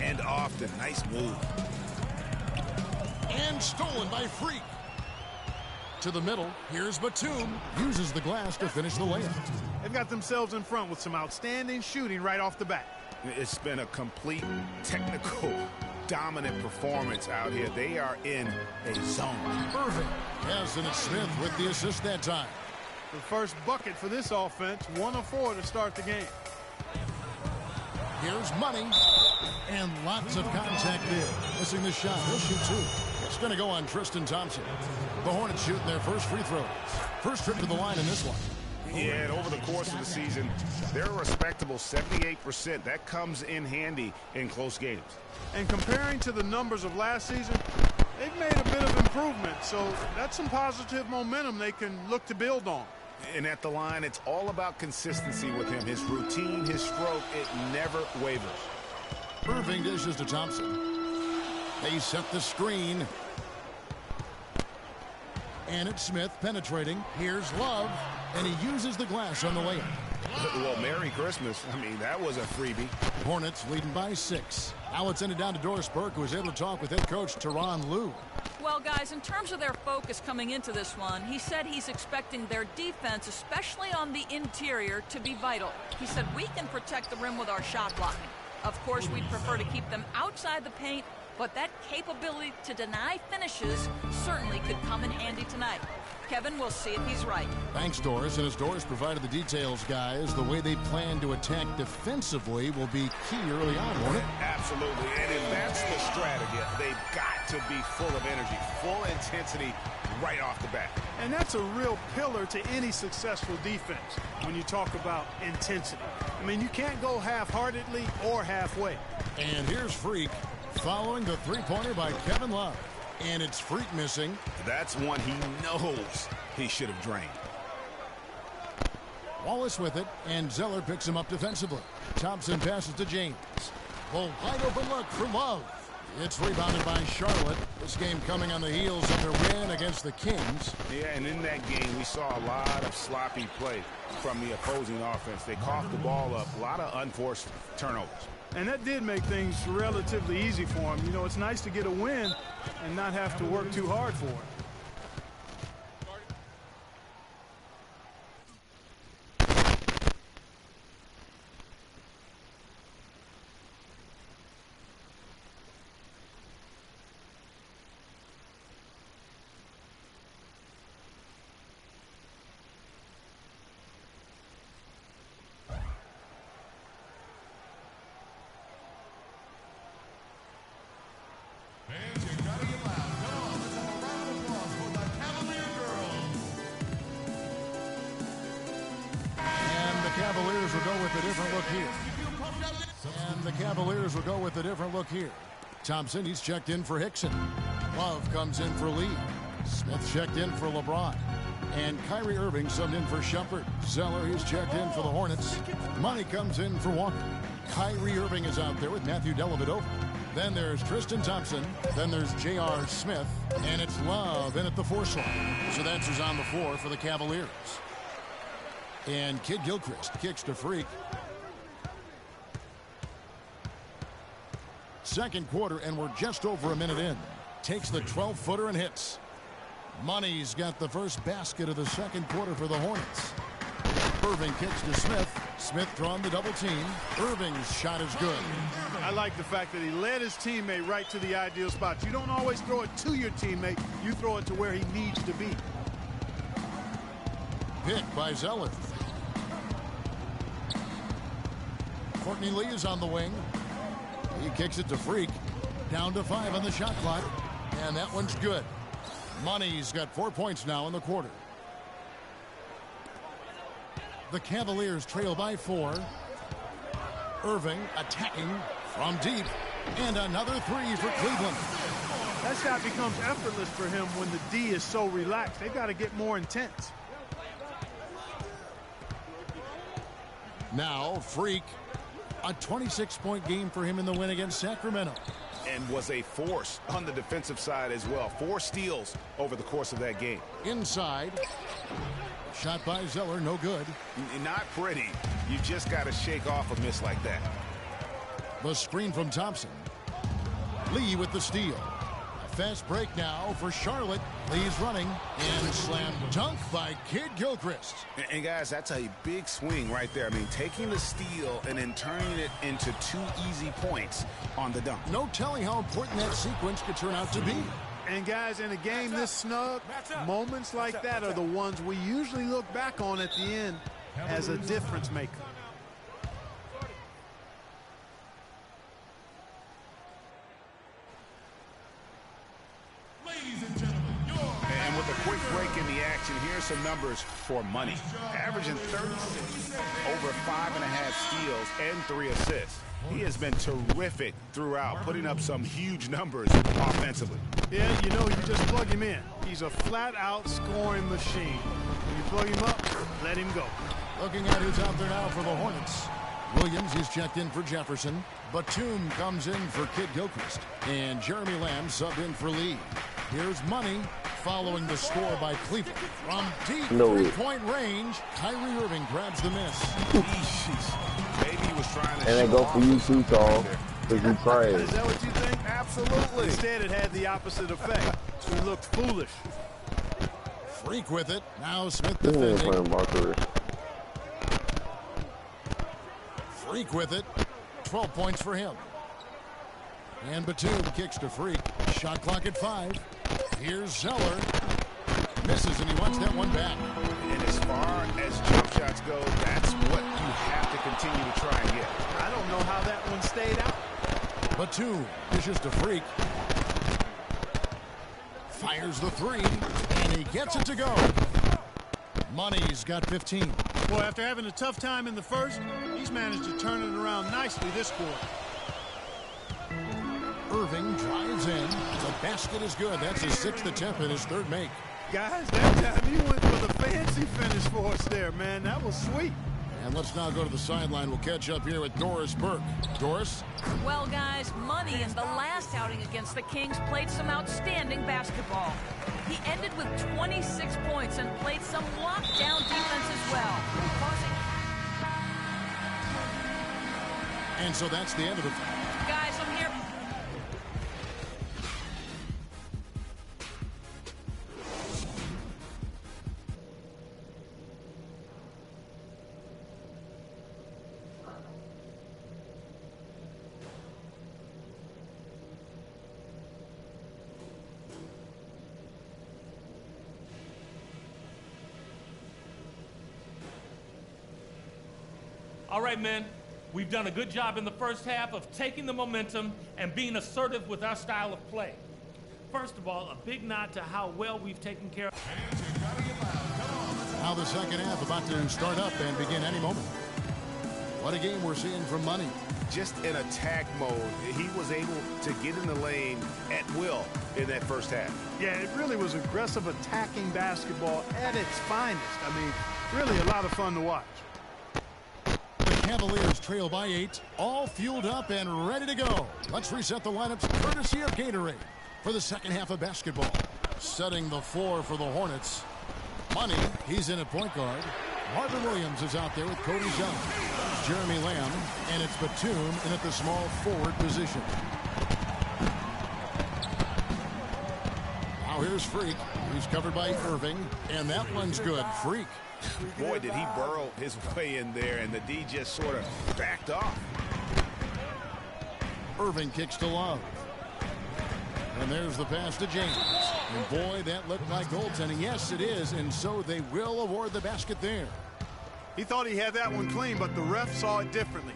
And often. Nice move. And stolen by Freak. To the middle. Here's Batum. Uses the glass to finish the layup. They've got themselves in front with some outstanding shooting right off the bat. It's been a complete technical dominant performance out here. They are in a zone. Irving has it Smith with the assist that time. The first bucket for this offense, 1 of 4 to start the game. Here's Money. And lots of contact there. Missing the shot. He'll shoot 2. It's going to go on Tristan Thompson. The Hornets shooting their first free throws. First trip to the line in this one. Yeah, and over the course of the season, they're a respectable 78%. That comes in handy in close games. And comparing to the numbers of last season, they've made a bit of improvement. So that's some positive momentum they can look to build on. And at the line, it's all about consistency with him. His routine, his stroke, it never wavers. Irving dishes to Thompson. They set the screen. And it's Smith penetrating. Here's Love. And he uses the glass on the layup. Well, Merry Christmas. I mean, that was a freebie. Hornets leading by 6. Now it's ended down to Doris Burke, who was able to talk with head coach Tyronn Lue. Well, guys, in terms of their focus coming into this one, he said he's expecting their defense, especially on the interior, to be vital. He said we can protect the rim with our shot blocking. Of course, we prefer to keep them outside the paint, but that capability to deny finishes certainly could come in handy tonight. Kevin, we'll see if he's right. Thanks, Doris. And as Doris provided the details, guys, the way they plan to attack defensively will be key early on, won't it? Absolutely. And if that's the strategy, they've got to be full of energy, full intensity right off the bat. And that's a real pillar to any successful defense when you talk about intensity. I mean, you can't go half-heartedly or halfway. And here's Freak following the three-pointer by Kevin Love. And it's Freak missing. That's one he knows he should have drained. Wallace with it, and Zeller picks him up defensively. Thompson passes to James. The wide open look for Love. It's rebounded by Charlotte. This game coming on the heels of their win against the Kings. Yeah, and in that game, we saw a lot of sloppy play from the opposing offense. They coughed the ball up, a lot of unforced turnovers. And that did make things relatively easy for him. You know, it's nice to get a win and not have to work too hard for it. Cavaliers will go with a different look here. And the Cavaliers will go with a different look here. Thompson, he's checked in for Hickson. Love comes in for Lee. Smith checked in for LeBron. And Kyrie Irving subbed in for Shumpert. Zeller, he's checked in for the Hornets. Money comes in for Walker. Kyrie Irving is out there with Matthew Dellavedova. Then there's Tristan Thompson. Then there's J.R. Smith. And it's Love in at the 4 slot. So that's who's on the floor for the Cavaliers. And Kid Gilchrist kicks to Freak. Second quarter, and we're just over a minute in. Takes the 12-footer and hits. Money's got the first basket of the second quarter for the Hornets. Irving kicks to Smith. Smith drawn the double team. Irving's shot is good. I like the fact that he led his teammate right to the ideal spot. You don't always throw it to your teammate. You throw it to where he needs to be. Pick by Zeller. Courtney Lee is on the wing. He kicks it to Freak. Down to 5 on the shot clock. And that one's good. Money's got 4 points now in the quarter. The Cavaliers trail by 4. Irving attacking from deep. And another 3 for Cleveland. That shot becomes effortless for him when the D is so relaxed. They've got to get more intense. Now, Freak. A 26-point game for him in the win against Sacramento. And was a force on the defensive side as well. 4 steals over the course of that game. Inside. Shot by Zeller, no good. Not pretty. You just got to shake off a miss like that. The screen from Thompson. Lee with the steal. A fast break now for Charlotte. Lee's running and slam dunk by Kid Gilchrist. And guys, that's a big swing right there. I mean, taking the steal and then turning it into 2 easy points on the dunk. No telling how important that sequence could turn out to be. And guys, in a game this snug, moments like that are the ones we usually look back on at the end as a difference maker. And with a quick break in the action, here's some numbers for money. Averaging 36, over 5.5 steals, and 3 assists. He has been terrific throughout, putting up some huge numbers offensively. Yeah, you know, you just plug him in. He's a flat-out scoring machine. When you plug him up, let him go. Looking at who's out there now for the Hornets. Williams, he's checked in for Jefferson. Batum comes in for Kid Gilchrist. And Jeremy Lamb subbed in for Lee. Here's Money following the score by Cleveland. From deep three-point range, Kyrie Irving grabs the miss. Maybe he was trying to and they go for you too, Carl, because you prayed. Is that what you think? Absolutely. Instead, it had the opposite effect. He looked foolish. Freak with it. Now Smith This ain't defending. playing Marker. Freak with it. 12 points for him. And Batum kicks to Freak. Shot clock at 5. Here's Zeller. Misses, and he wants that one back. And as far as jump shots go, that's what you have to continue to try and get. I don't know how that one stayed out. Batum dishes to Freak. Fires the 3, and he gets it to go. Money's got 15. Boy, after having a tough time in the first, he's managed to turn it around nicely this quarter. Irving drives in. The basket is good. That's his 6th attempt and his 3rd make. Guys, that time he went for the fancy finish for us there, man. That was sweet. And let's now go to the sideline. We'll catch up here with Doris Burke. Doris? Well, guys, Money in the last outing against the Kings played some outstanding basketball. He ended with 26 points and played some lockdown defense as well. And so that's the end of it. Guys, I'm here. All right, men, we've done a good job in the first half of taking the momentum and being assertive with our style of play. First of all, a big nod to how well we've taken care of. Now the second half about to start up and begin any moment. What a game we're seeing from Money. Just in attack mode, he was able to get in the lane at will in that first half. Yeah, it really was aggressive attacking basketball at its finest. I mean, really a lot of fun to watch. Cavaliers trail by 8, all fueled up and ready to go. Let's reset the lineups courtesy of Gatorade for the second half of basketball. Setting the floor for the Hornets. Money, he's in at point guard. Marvin Williams is out there with Cody Young. Jeremy Lamb, and it's Batum in at the small forward position. Now here's Freak. He's covered by Irving, and that one's good. Freak. Boy, did he burrow his way in there, and the D just sort of backed off. Irving kicks to Love. And there's the pass to James. And boy, that looked like goaltending. Yes, it is, and so they will award the basket there. He thought he had that one clean, but the ref saw it differently.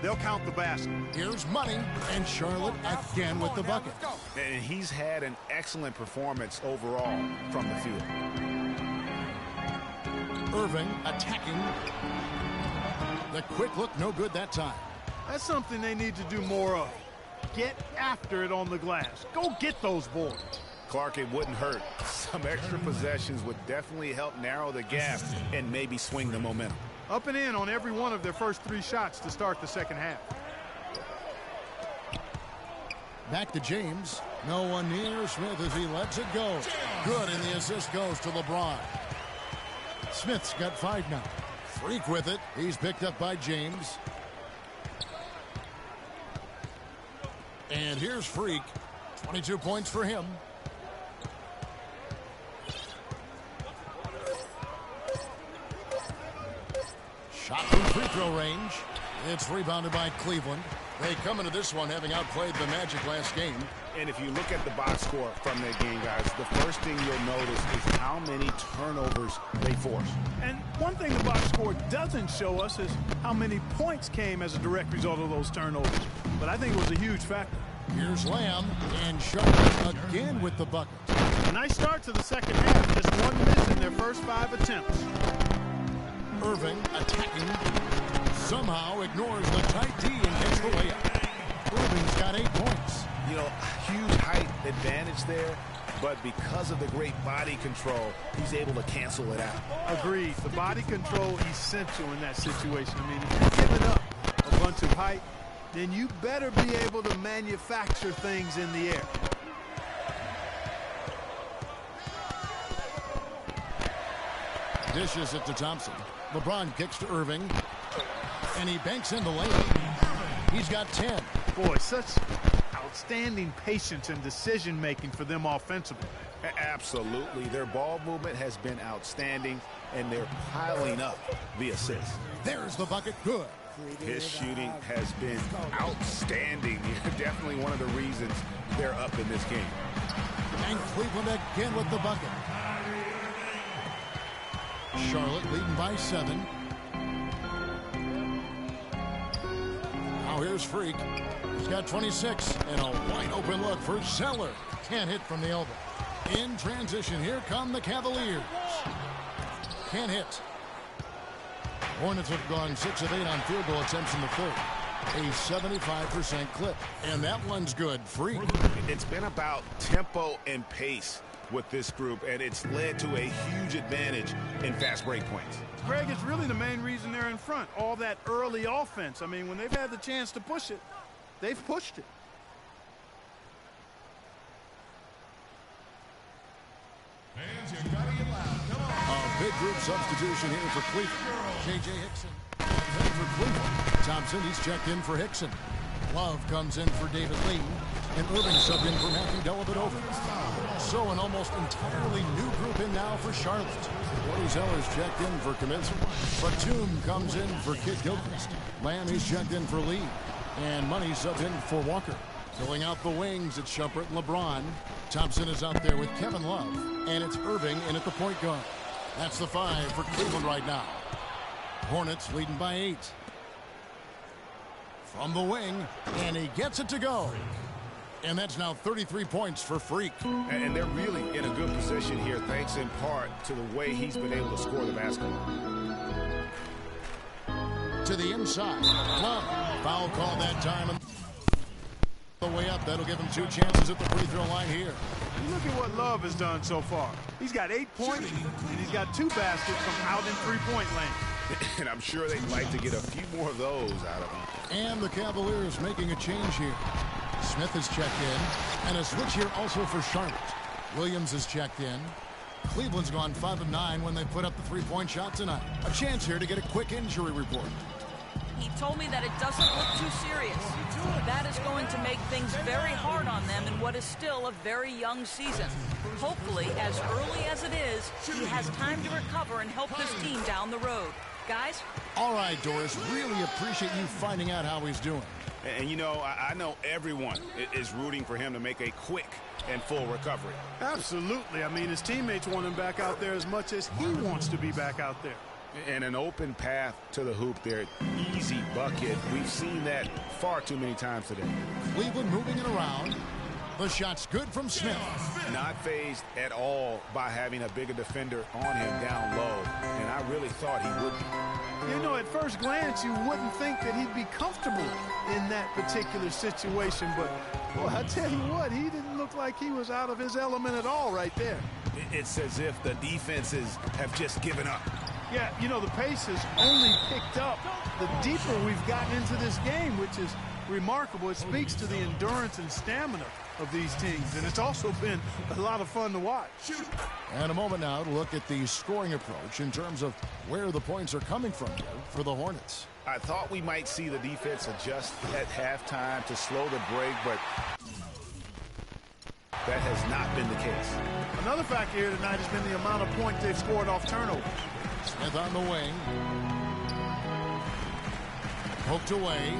They'll count the basket. Here's Money, and Charlotte again with the bucket. And he's had an excellent performance overall from the field. Irving attacking. The quick look, no good that time. That's something they need to do more of. Get after it on the glass. Go get those boards. Clark, it wouldn't hurt. Some extra possessions would definitely help narrow the gap and maybe swing the momentum. Up and in on every one of their first 3 shots to start the second half. Back to James. No one near Smith as he lets it go. Good, and the assist goes to LeBron. Smith's got 5 now. Freak with it. He's picked up by James. And here's Freak. 22 points for him. Shot from free throw range. It's rebounded by Cleveland. They come into this one having outplayed the Magic last game. And if you look at the box score from that game, guys, the first thing you'll notice is how many turnovers they force. And one thing the box score doesn't show us is how many points came as a direct result of those turnovers. But I think it was a huge factor. Here's Lamb, and Charlotte again with the bucket. A nice start to the second half. Just 1 miss in their first 5 attempts. Irving attacking. Somehow ignores the tight D and gets the layup. Irving's got 8 points. You know, huge height advantage there, but because of the great body control, he's able to cancel it out. Agreed. The body control essential in that situation. I mean, if you're giving up a bunch of height, then you better be able to manufacture things in the air. Dishes it to Thompson. LeBron kicks to Irving, and he banks in the layup. He's got 10. Boy, such outstanding patience and decision-making for them offensively. Absolutely. Their ball movement has been outstanding, and they're piling up the assists. There's the bucket. Good. His shooting has been outstanding. Definitely one of the reasons they're up in this game. And Cleveland again with the bucket. Charlotte leading by 7. Now here's Freak. He's got 26 and a wide open look for Zeller. Can't hit from the elbow. In transition, here come the Cavaliers. Can't hit. Hornets have gone 6 of 8 on field goal attempts in the third. A 75% clip. And that one's good. Freak. It's been about tempo and pace with this group, and it's led to a huge advantage in fast break points. Greg, it's really the main reason they're in front. All that early offense. I mean, when they've had the chance to push it, they've pushed it. A big group substitution here for Cleveland. J.J. Hickson in for Cleveland. Thompson, he's checked in for Hickson. Love comes in for David Lee. And Irving subbed in for Matthew Dellavedova. So an almost entirely new group in now for Charlotte. Cody Zeller's checked in for Kaminsky. Batum comes in for Kid Gilchrist. Lamb is checked in for Lee. And Money subbed in for Walker. Filling out the wings, it's Shumpert and LeBron. Thompson is out there with Kevin Love. And it's Irving in at the point guard. That's the 5 for Cleveland right now. Hornets leading by 8. From the wing, and he gets it to go. And that's now 33 points for Freak. And they're really in a good position here, thanks in part to the way he's been able to score the basketball. To the inside. Love. Foul call that time. And the way up, that'll give him 2 chances at the free throw line here. You look at what Love has done so far. He's got 8 points, and he's got 2 baskets from out in three-point lane. And I'm sure they'd like to get a few more of those out of him. And the Cavaliers making a change here. Smith is checked in. And a switch here also for Charlotte. Williams is checked in. Cleveland's gone 5 of 9 when they put up the 3-point shot tonight. A chance here to get a quick injury report. He told me that it doesn't look too serious. That is going to make things very hard on them in what is still a very young season. Hopefully, as early as it is, he has time to recover and help this team down the road. Guys? All right, Doris. Really appreciate you finding out how he's doing. And you know, I know everyone is rooting for him to make a quick and full recovery. Absolutely. I mean, his teammates want him back out there as much as he wants to be back out there. And an open path to the hoop there. Easy bucket. We've seen that far too many times today. Cleveland moving it around. The shot's good from Smith. Not fazed at all by having a bigger defender on him down low. And I really thought he would be. You know, at first glance, you wouldn't think that he'd be comfortable in that particular situation. But, boy, I tell you what, he didn't look like he was out of his element at all right there. It's as if the defenses have just given up. Yeah, you know, the pace has only picked up the deeper we've gotten into this game, which is remarkable. It speaks to the endurance and stamina of these teams, and it's also been a lot of fun to watch. And a moment now to look at the scoring approach in terms of where the points are coming from here for the Hornets. I thought we might see the defense adjust at halftime to slow the break, but that has not been the case. Another factor here tonight has been the amount of points they've scored off turnover. Smith on the wing. Poked away.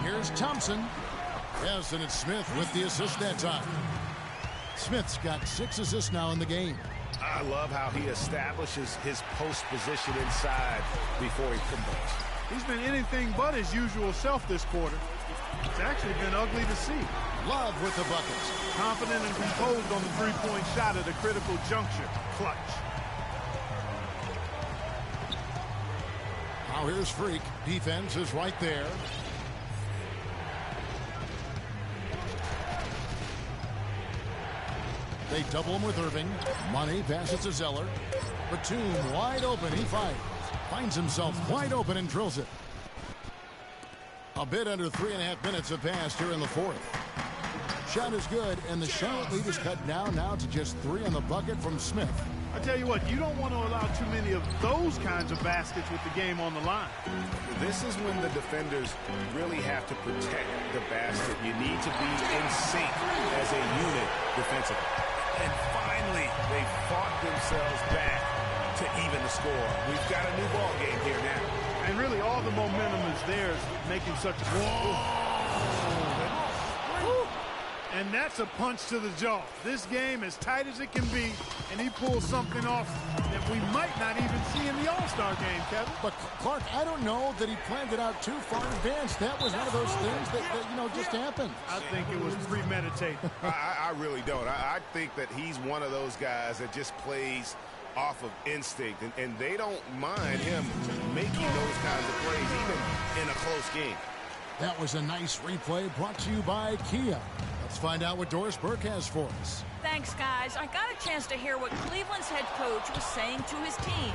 Here's Thompson. Yes, and it's Smith with the assist that time. Smith's got 6 assists now in the game. I love how he establishes his post position inside before he converts. He's been anything but his usual self this quarter. It's actually been ugly to see. Love with the buckets. Confident and composed on the three-point shot at a critical juncture. Clutch. Now here's Freak. Defense is right there. They double him with Irving. Money passes to Zeller. Batum wide open. He fires. Finds himself wide open and drills it. A bit under 3.5 minutes have passed here in the fourth. Shot is good, and the Charlotte lead is cut down now to just 3 on the bucket from Smith. I tell you what, you don't want to allow too many of those kinds of baskets with the game on the line. This is when the defenders really have to protect the basket. You need to be in sync as a unit defensively. And finally, they fought themselves back to even the score. We've got a new ball game here now. And really all the momentum is theirs, making such a... And that's a punch to the jaw. This game as tight as it can be, and he pulls something off that we might not even see in the All-Star game, Kevin. But, Clark, I don't know that he planned it out too far in advance. That was one of those things that just happened. I think it was premeditated. I really don't. I think that he's one of those guys that just plays off of instinct, and they don't mind him making those kinds of plays, even in a close game. That was a nice replay brought to you by Kia. Let's find out what Doris Burke has for us. Thanks, guys. I got a chance to hear what Cleveland's head coach was saying to his team.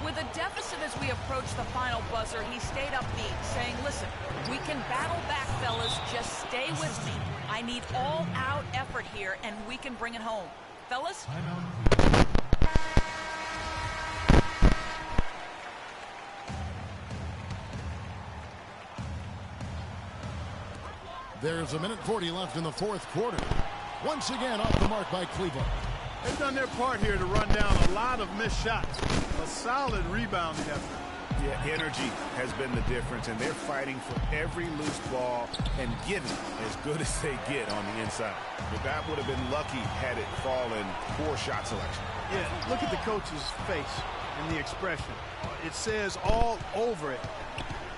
With a deficit as we approach the final buzzer, he stayed upbeat, saying, listen, we can battle back, fellas. Just stay with me. I need all-out effort here, and we can bring it home. Fellas? There's 1:40 left in the fourth quarter. Once again off the mark by Cleveland. They've done their part here to run down a lot of missed shots. A solid rebounding effort. Yeah, energy has been the difference, and they're fighting for every loose ball and giving as good as they get on the inside. But that would have been lucky had it fallen. Poor shot selection. Yeah, look at the coach's face and the expression. It says all over it.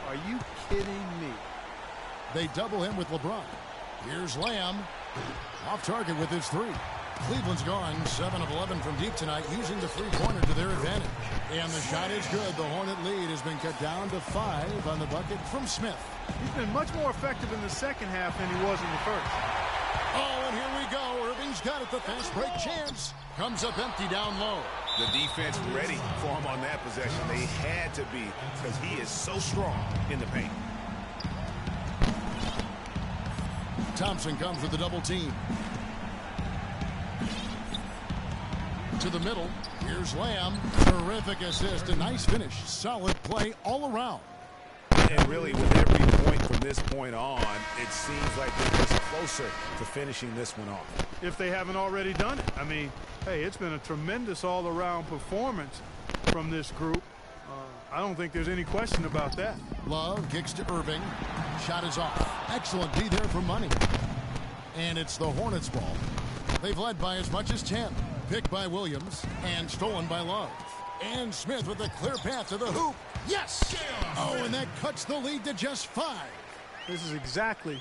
Are you kidding me? They double him with LeBron. Here's Lamb. Off target with his 3. Cleveland's gone 7 of 11 from deep tonight, using the three-pointer to their advantage. And the shot is good. The Hornet lead has been cut down to 5 on the bucket from Smith. He's been much more effective in the second half than he was in the first. Oh, and here we go. Irving's got it. The fast break chance. Comes up empty down low. The defense ready for him on that possession. They had to be, because he is so strong in the paint. Thompson comes with the double team. To the middle. Here's Lamb. Terrific assist. A nice finish. Solid play all around. And really, with every point from this point on, it seems like they're just closer to finishing this one off. If they haven't already done it. I mean, hey, it's been a tremendous all-around performance from this group. I don't think there's any question about that. Love kicks to Irving. Shot is off. Excellent D there for Money. And it's the Hornets' ball. They've led by as much as 10. Picked by Williams and stolen by Love. And Smith with a clear path to the hoop. Yes! Oh, and that cuts the lead to just 5. This is exactly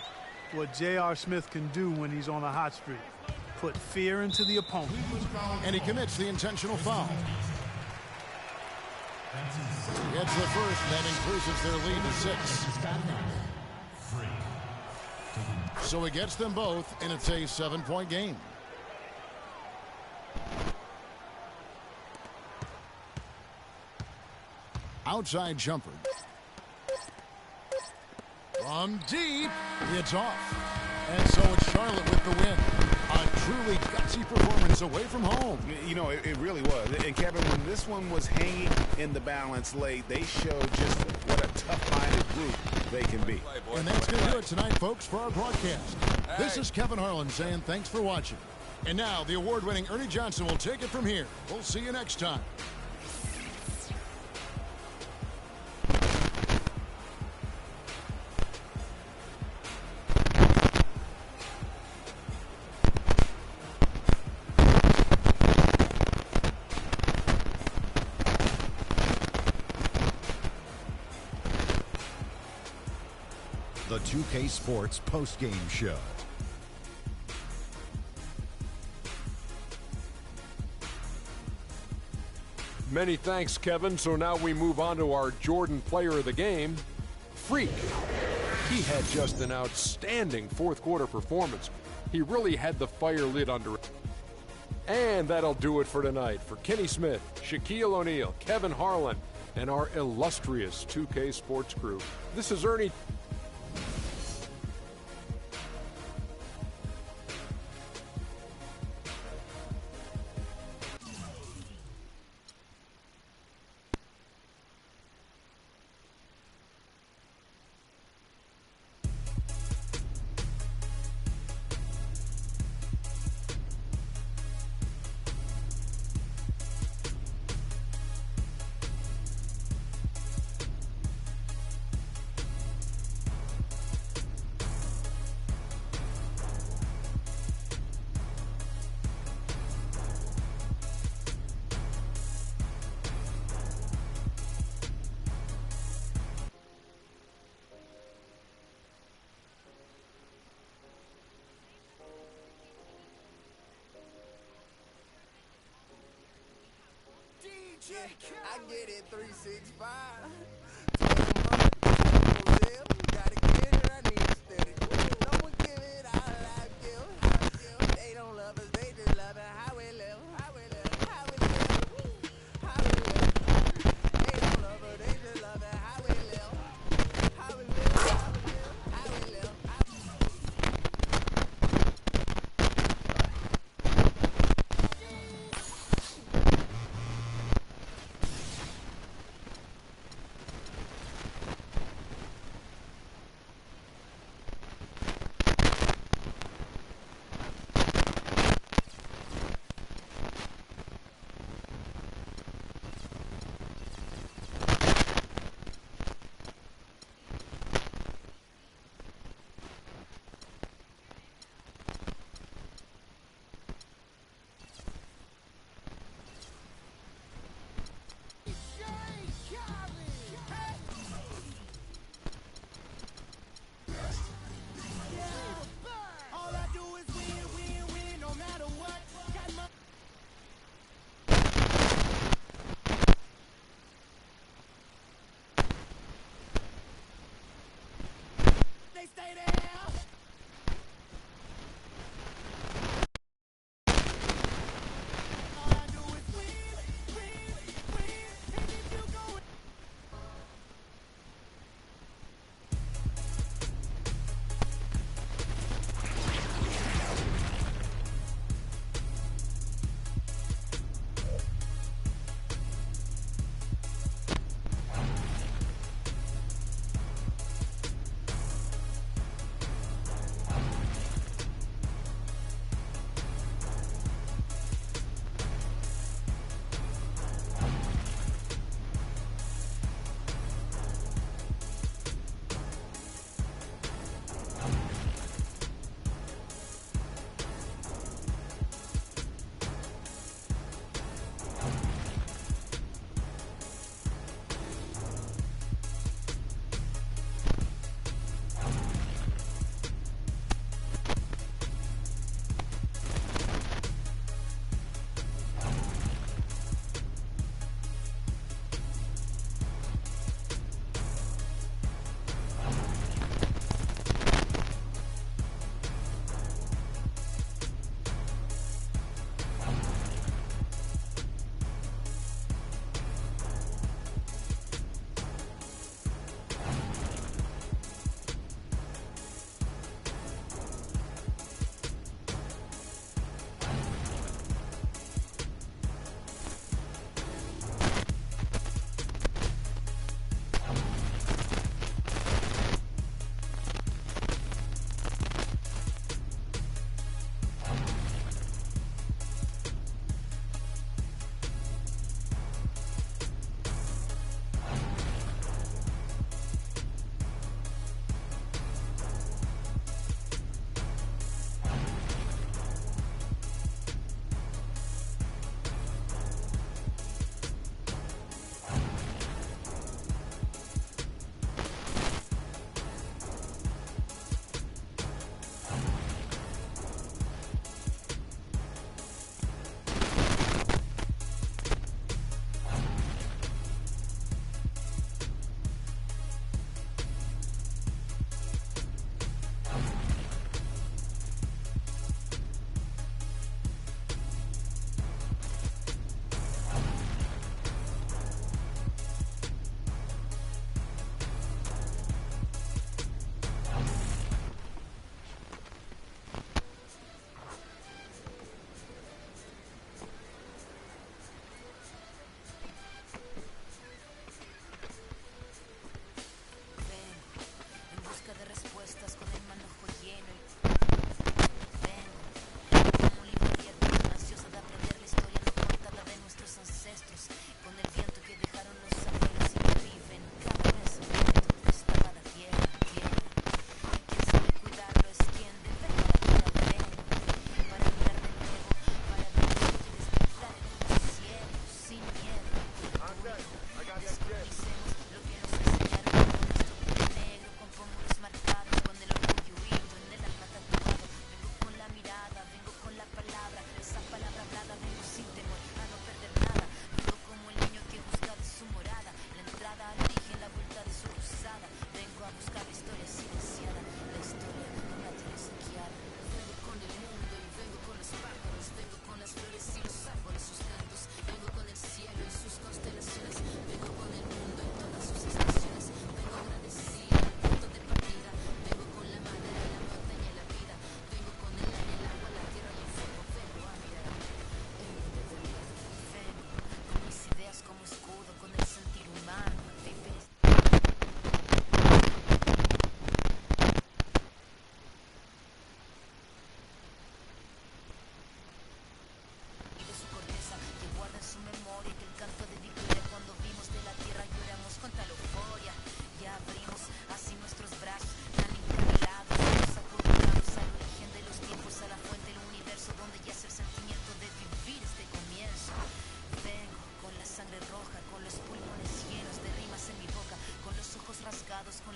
what J.R. Smith can do when he's on a hot streak. Put fear into the opponent. And he commits the intentional foul. Gets the first, and that increases their lead to 6. So he gets them both, and it's a 7-point game. Outside jumper. From deep, it's off. And so it's Charlotte with the win. A truly gutsy performance away from home. You know, it really was. And Kevin, when this one was hanging in the balance late, they showed just what a tough-minded group they can be. And that's going to do it tonight, folks, for our broadcast. This is Kevin Harlan saying thanks for watching. And now the award-winning Ernie Johnson will take it from here. We'll see you next time. The 2K Sports postgame show. Many thanks, Kevin. So now we move on to our Jordan player of the game, Freak. He had just an outstanding fourth quarter performance. He really had the fire lit under it. And that'll do it for tonight. For Kenny Smith, Shaquille O'Neal, Kevin Harlan, and our illustrious 2K Sports crew, this is Ernie. I get it, 365.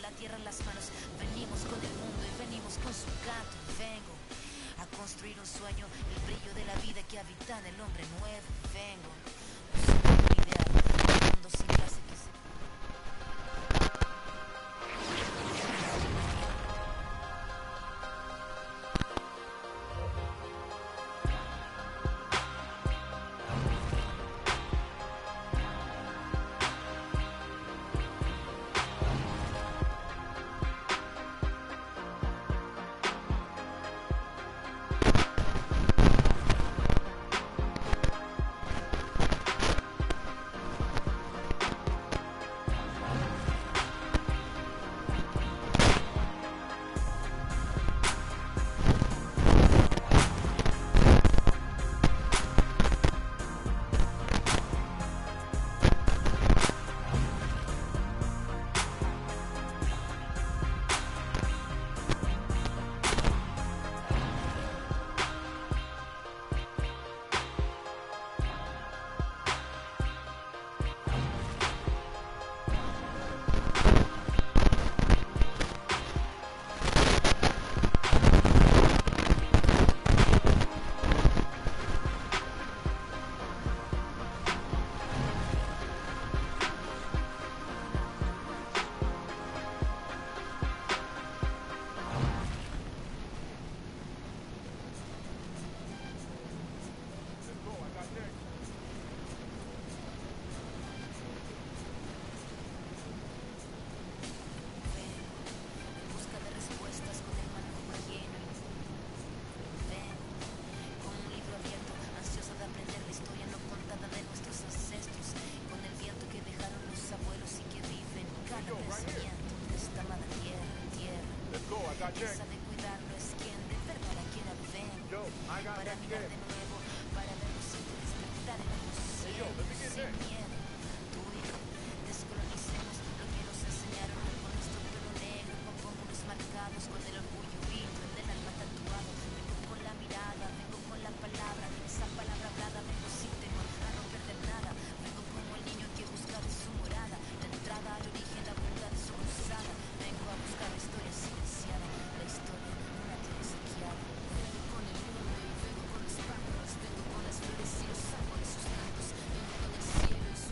la tierra en las manos. Venimos con el mundo y venimos con su canto. Vengo a construir un sueño, el brillo de la vida que habita en el hombre nuevo. Vengo buscando un ideal, un mundo sin clase que se... Sabe cuidarlo es quien de verdad la quiera vengo para mirar de nuevo, para verlo siempre despertar en un cielo sin miedo. Tú y yo descolonicemos lo que nos enseñaron con nuestro pelo negro, con pómulos marcados, con el orgullo hito, el del alma tatuado. Vengo con la mirada, vengo con la palabra, esa palabra hablada, vengo sin temor a no perder nada. Vengo como el niño que busca de su morada, la entrada al origen, la búsqueda de su cruzada. Vengo a buscar la historia silenciada, la historia una tierra saqueada. Vengo con el mundo y vengo con los pájaros, vengo con las flores y los árboles, sus cantos. Vengo con el cielo y su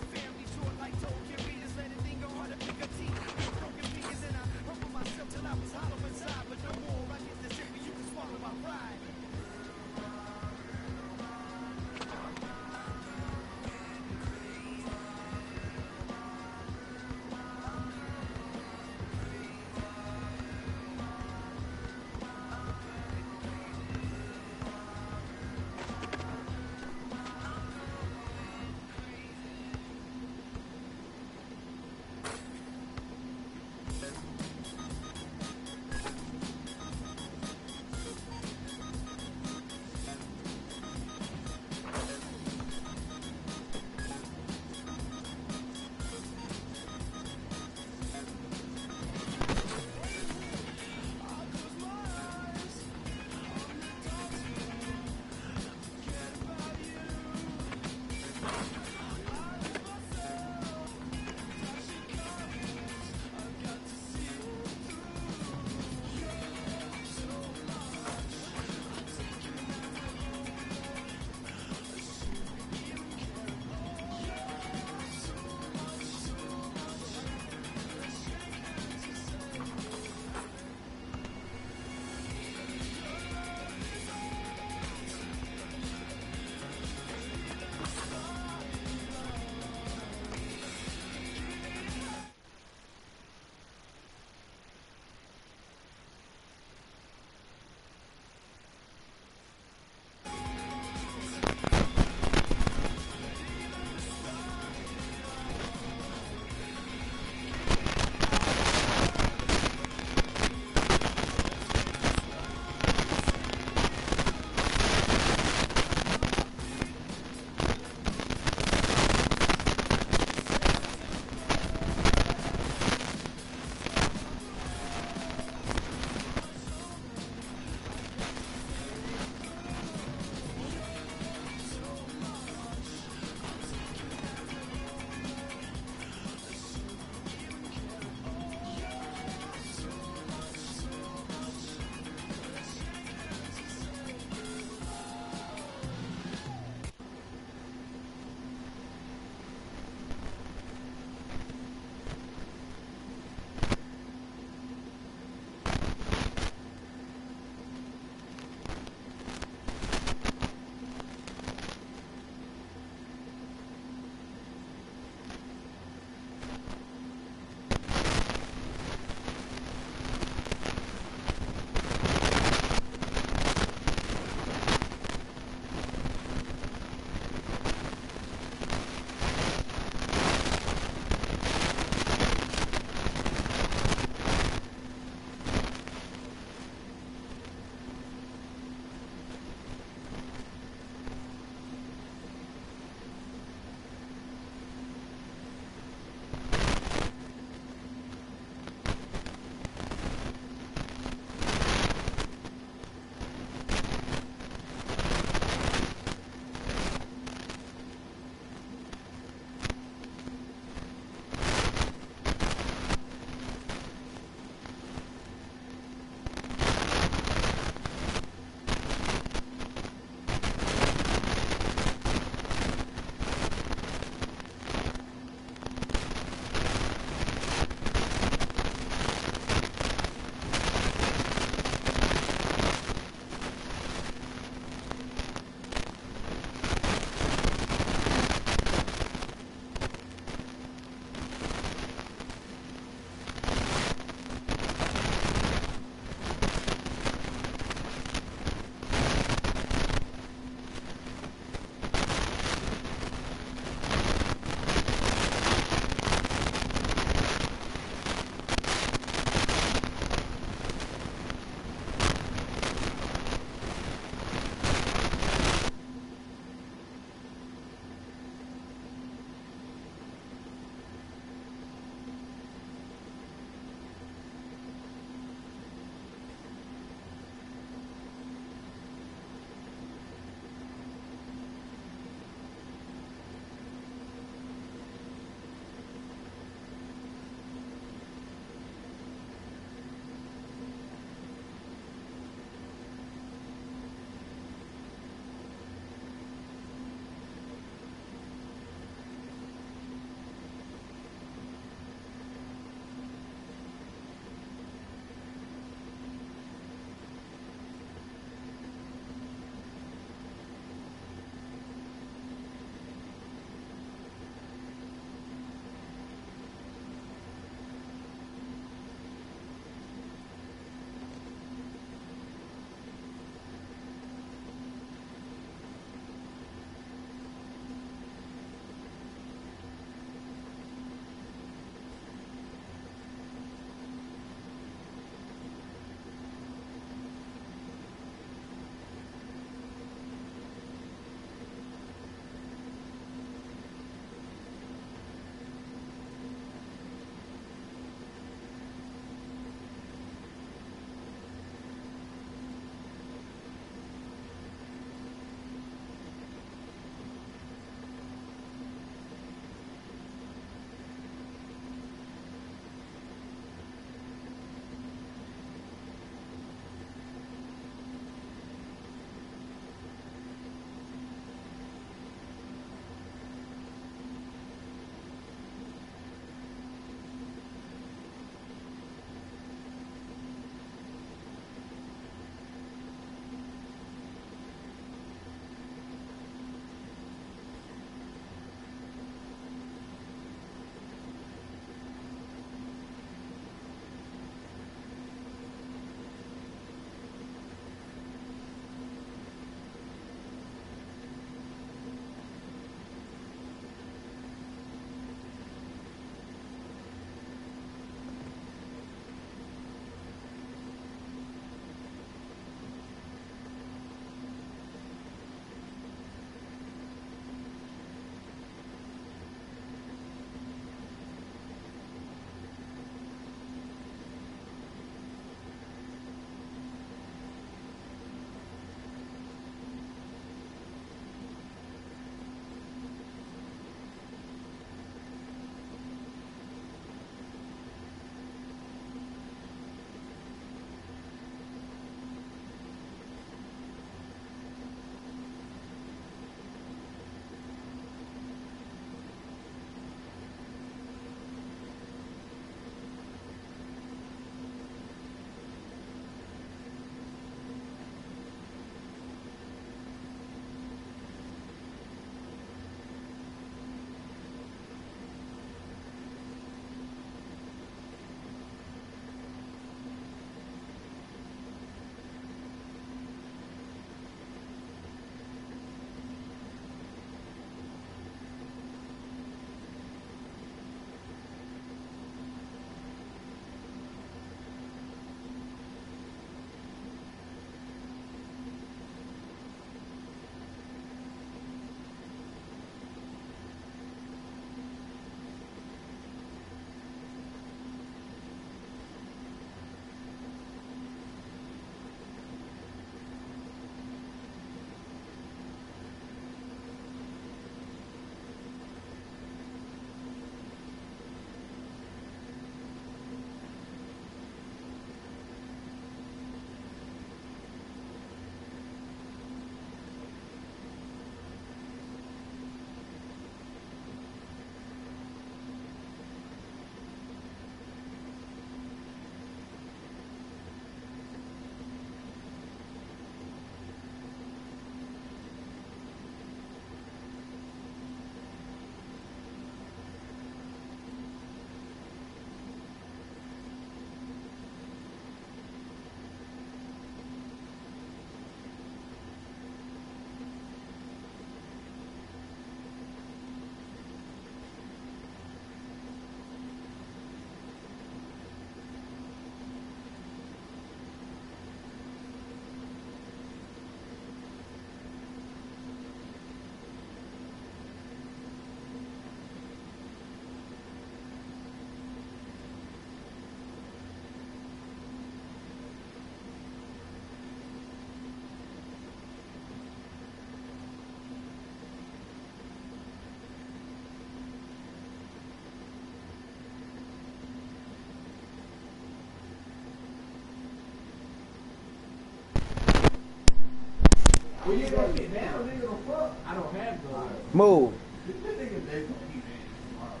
you gonna get down, nigga, the fuck? I don't have those. Move. This nigga, they gonna keep it tomorrow.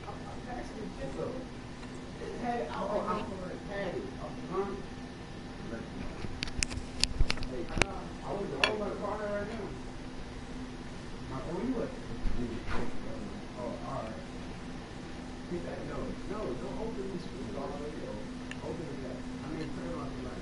I'm actually just so. It had it out. I'm gonna had it. Huh? Hey, I was the whole corner right now. Where you at? Oh, all right. Get that. No, don't open this screen already. Open it up. I mean, turn off the light.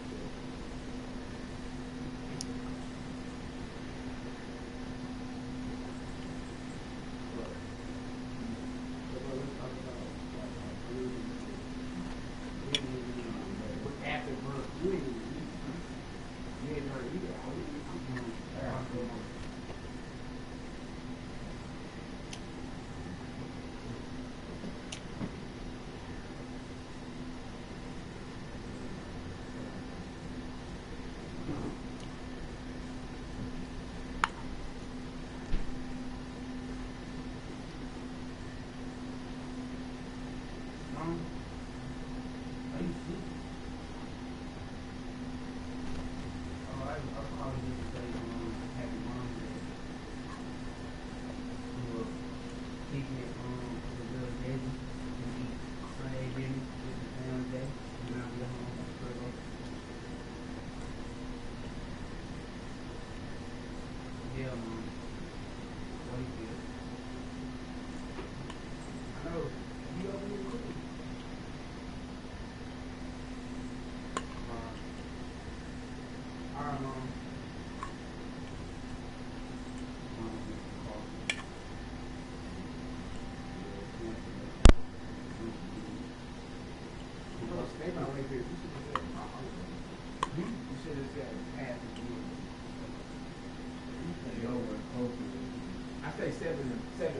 I say 7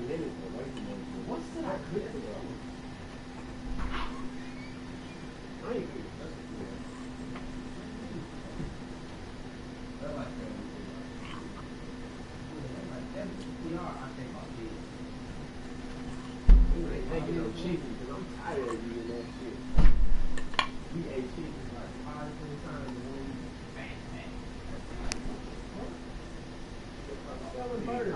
minutes away from them. Once did I quit for that? I ain't quit. That's like that. We are, I think, about this. We ain't making no chicken because I'm tired of eating that shit. We ate chicken like 5 times in 1 week. Bang, bang. Selling burgers.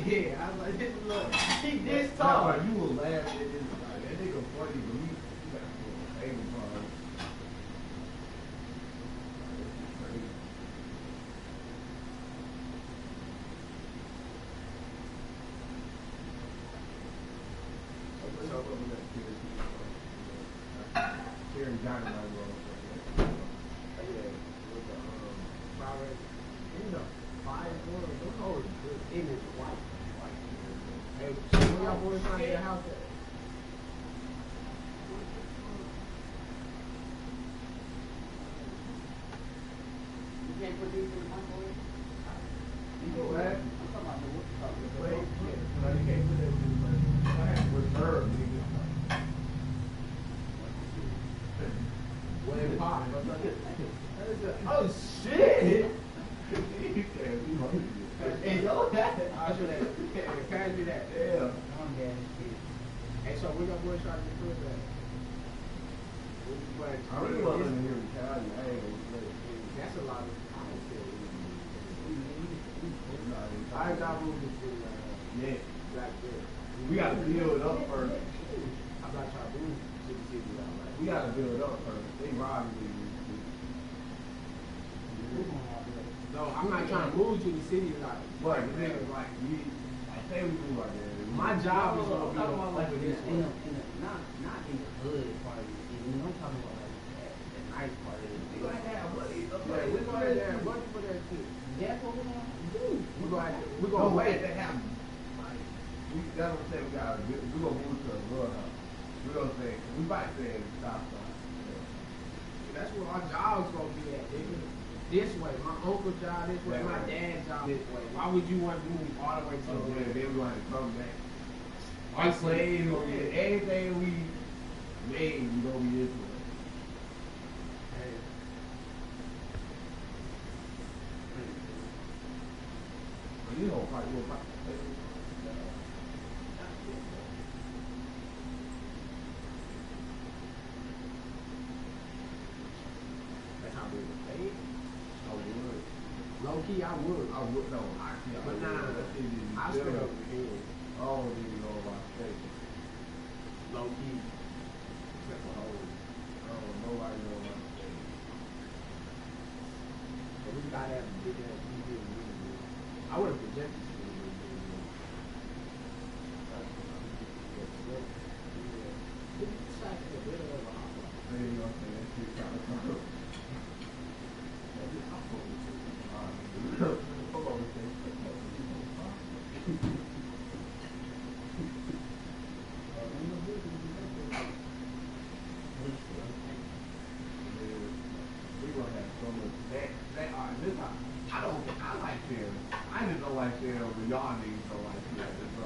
Yeah, I was like, this look, he this tall. No, you will laugh at this. Like, that nigga funny, but you got a favorite part. Karen Johnny, my girl. Yeah, with the fire, you know, 5 1. Those hoes good. It is white. Hey, so when y'all boys trying to get a house at? You can't put these in the microwave? You know what? I'm talking about the wood stuff. Wait, no, you can't put that in the microwave. I have to reserve, nigga. When it pops, oh shit! Hey, yo, that. I should have. Can I do that? Yeah. I'm gas shit. Hey, so we got boys trying to do that. I really want to hear in Cali. I ain't gonna play. That's a lot of. I got moving to yeah, black there. We gotta build up first. I'm not trying to move to the city out right. We gotta build up first. They robbing me. No, I'm not trying to move to the city like. But the thing is like I say we move like that. My job is gonna be like this one. Not in the hood part of the city. I'm talking about like the nice part of the city. We're gonna have money. Okay, we're gonna have money for that too. That's what we're gonna do. We're gonna wait that happen. That's what I'm saying. We're gonna move to a little house. We're gonna say we might say stop. That's That's where our job's gonna be at, nigga. This way. My uncle's job this way, my dad's job this way. Why would you want to move all the way to the way? Then we want to come back. Our slaves gonna be anything we made, we gonna be this way. You know, fight. That's how we would pay it. I would. Low key, I would. No, but nah, I straight up here. I don't even know about state. Low key. Except for hoes. Nobody know about state. But we gotta have a big ass TV. I would have projected it. I just don't like them, but y'all niggas don't like them. So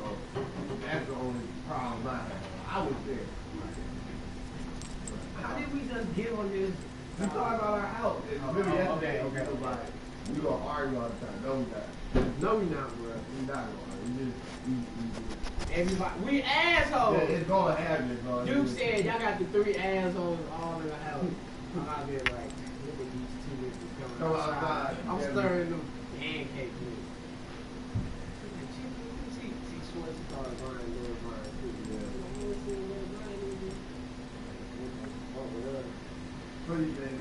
that's the only problem I have. I was there. How did we just get on this? We talk about our house. Remember yesterday? Okay. We gonna argue all the time. No, we not. No, we not, bro. We not gonna argue. We just. Everybody, we assholes. Yeah, it's gonna happen, bro. Duke said y'all got the 3 assholes all in the house. I'm out there like, look at these 2 niggas coming outside. I'm stirring them pancake mix. See, Schwartz started buying little Brian too. What do you think?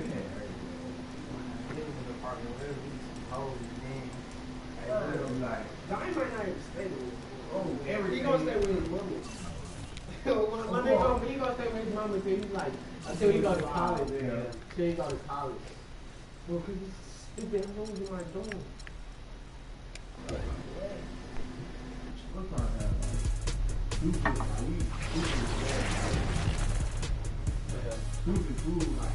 Johnny might not even stay with him. Oh, He gonna stay with his mama. He gonna stay with his mama until he's like, until he goes to college. Yeah. Until he goes to college. Well, cause he's stupid hoes in my dorm. What's our stupid food, like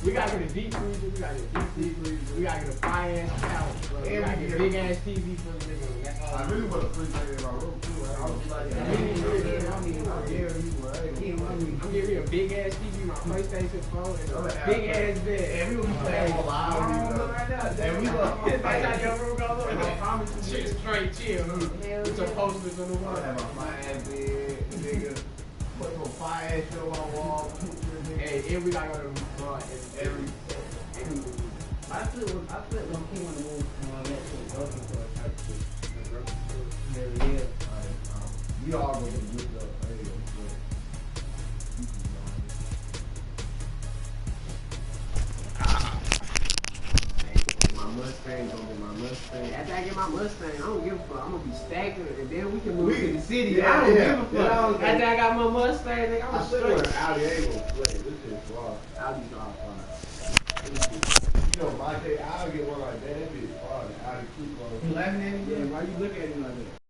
we gotta get a deep freezer, we gotta get a deep freezer, we gotta get a fire ass couch, bro. We gotta get a big ass TV for the nigga. I really want to put that in my room too. I was like, I'm giving you a big ass TV, my PlayStation 4, and a big ass bed. And we gonna be playing all loud. And we gonna that's how your room goes. And I promise you, shit straight chill. With your posters on the wall. I have a fire ass bed, nigga. Put some fire ass shit on my wall. Hey, and we gotta go to every. I feel low key want to move from that to the grocery store type shit. Yeah. We all go to the good stuff. My Mustang gonna be my Mustang. After I get my Mustang, I don't give a fuck. I'm gonna be stacking it, and then we can move to the city. I don't give a fuck. After I got my Mustang, nigga, I'm straight. Audi ain't gonna play. This shit's far. Audi's all fine. You know, my day, I'll get one like that. That bitch far. Audi 2 close. Yeah, why you look at me like that?